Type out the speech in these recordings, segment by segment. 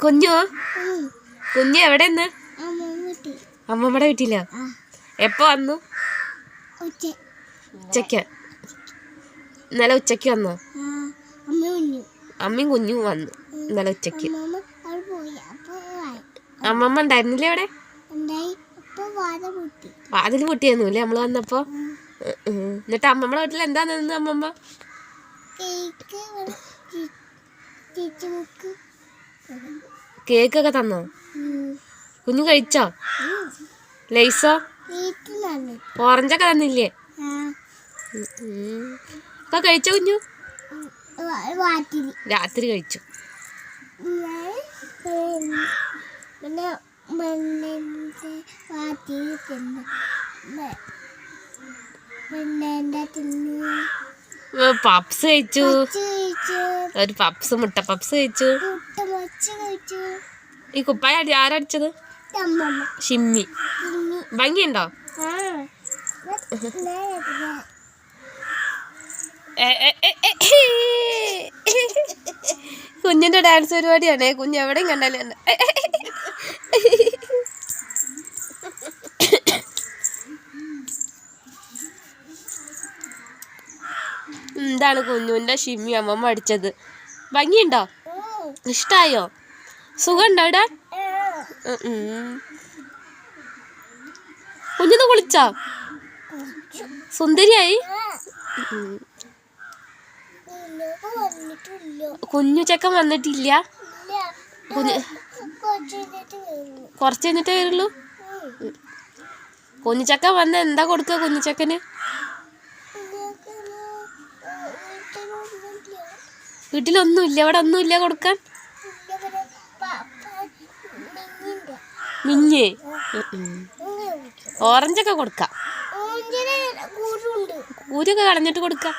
കുഞ്ഞു കുഞ്ഞു എവിടെ നിന്ന്? അമ്മമ്മയുടെ വീട്ടിലോ? എപ്പോ വന്നു? ഉച്ചക്ക്. ഇന്നലെ ഉച്ചക്ക് വന്നോ? അമ്മയും കുഞ്ഞും വന്നു ഇന്നലെ ഉച്ചക്ക്. അമ്മമ്മ ഉണ്ടായിരുന്നില്ലേ അവിടെ? വാതിൽ പൊട്ടിയായിരുന്നില്ലേ നമ്മള് വന്നപ്പോ? എന്നിട്ട് അമ്മമ്മയുടെ വീട്ടിൽ എന്താ നിന്ന് അമ്മമ്മ? കേക്കൊക്കെ തന്നോ? കുഞ്ഞു കഴിച്ചോ? ലൈസോ ഓറഞ്ചൊക്കെ തന്നില്ലേ? ഇപ്പൊ കഴിച്ചോ കുഞ്ഞു? രാത്രി കഴിച്ചു. പപ്സ് കഴിച്ചു. ഒരു പപ്സ്, മുട്ട പപ്സ് കഴിച്ചു. ഈ കുപ്പായ ആരടിച്ചത്? ഷിമ്മി. ഭംഗിയുണ്ടോ? കുഞ്ഞിന്റെ ഡാൻസ് പരിപാടിയാണേ. കുഞ്ഞ് എവിടെയും കണ്ടാലും എന്താണ് കുഞ്ഞുവിന്റെ ഷിമ്മി അമ്മമ്മ അടിച്ചത്? ഭംഗിയുണ്ടോ? ഇഷ്ടായോ? സുഖമുണ്ടോ ഇവിടെ? കുഞ്ഞിന്ന് കുളിച്ചോ? സുന്ദരിയായി? കുഞ്ഞു ചെക്കൻ വന്നിട്ടില്ല. കുറച്ച് കഴിഞ്ഞിട്ടേ വരുള്ളൂ. കുഞ്ഞുചക്കൻ വന്ന എന്താ കൊടുക്കുക കുഞ്ഞുചക്കന്? വീട്ടിലൊന്നുമില്ല, ഇവിടെ ഒന്നുമില്ല കൊടുക്കാൻ. മിഞ്ഞേ ഓറഞ്ചൊക്കെ കൊടുക്കാം. കൂരൊക്കെ കളഞ്ഞിട്ട് കൊടുക്കാം.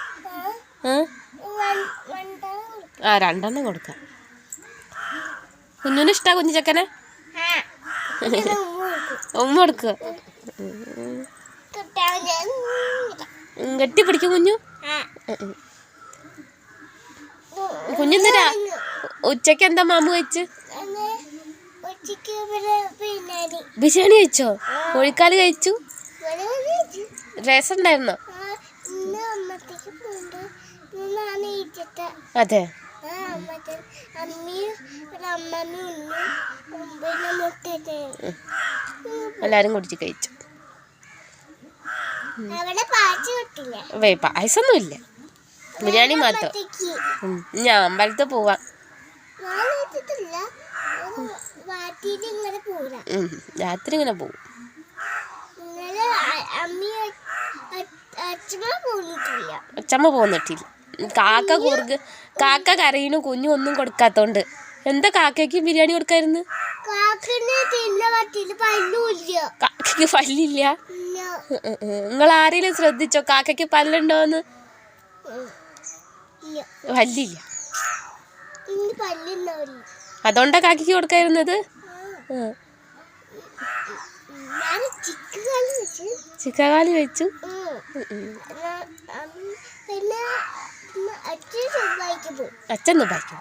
ആ 2 കൊടുക്കാം. കുഞ്ഞിന് ഇഷ്ടാ കുഞ്ഞു ചെക്കനെ? ഉമ്മ കൊടുക്കുക. കെട്ടിപ്പിടിക്കും കുഞ്ഞു. കുഞ്ഞെന്തരാ ഉച്ചക്ക് എന്താ മാമു കഴിച്ച്? ബിരിയാണി കഴിച്ചോ? കോഴിക്കാല് കഴിച്ചു. രസം ഉണ്ടായിരുന്നോ? അതെ. എല്ലാരും കുടിച്ച് കഴിച്ചു. പായസൊന്നും ഇല്ല, ബിരിയാണി മാത്രം. ഞാൻ അമ്പലത്തിൽ പോവാം. രാത്രി ഇങ്ങനെ പോവും. അച്ചമ്മ പോന്നിട്ടില്ല. കാക്ക കരയിനും കുഞ്ഞു ഒന്നും കൊടുക്കാത്തോണ്ട്. എന്താ കാക്കയ്ക്ക് ബിരിയാണി കൊടുക്കായിരുന്നു? കാക്കയ്ക്ക് പല്ലില്ല. നിങ്ങൾ ആരെങ്കിലും ശ്രദ്ധിച്ചോ കാക്കയ്ക്ക് പല്ലുണ്ടോന്ന്? പല്ലില്ല. അതുകൊണ്ടാ കാക്കയ്ക്ക് കൊടുക്കായിരുന്നത്. ചിക്കകാലി വെച്ചു. അച്ഛൻ ദുബായിക്ക്.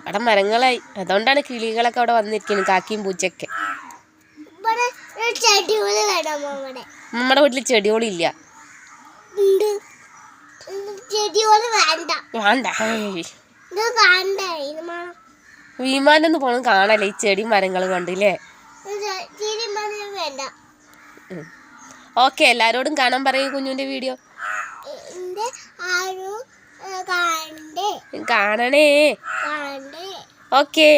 അവിടെ മരങ്ങളായി. അതുകൊണ്ടാണ് കിളികളൊക്കെ അവിടെ വന്നിരിക്കുന്നത്, കാക്കിയും പൂച്ചയൊക്കെ. നമ്മുടെ വീട്ടിൽ ചെടികളില്ല. വേണ്ട, വിമാനൊന്നും പോണം കാണല്ലേ ഈ ചെടി മരങ്ങൾ കണ്ടില്ലേ. ഓക്കെ, എല്ലാരോടും കാണാൻ പറയൂ കുഞ്ഞുവിന്റെ വീഡിയോ. കാണണേ. ഓക്കെ.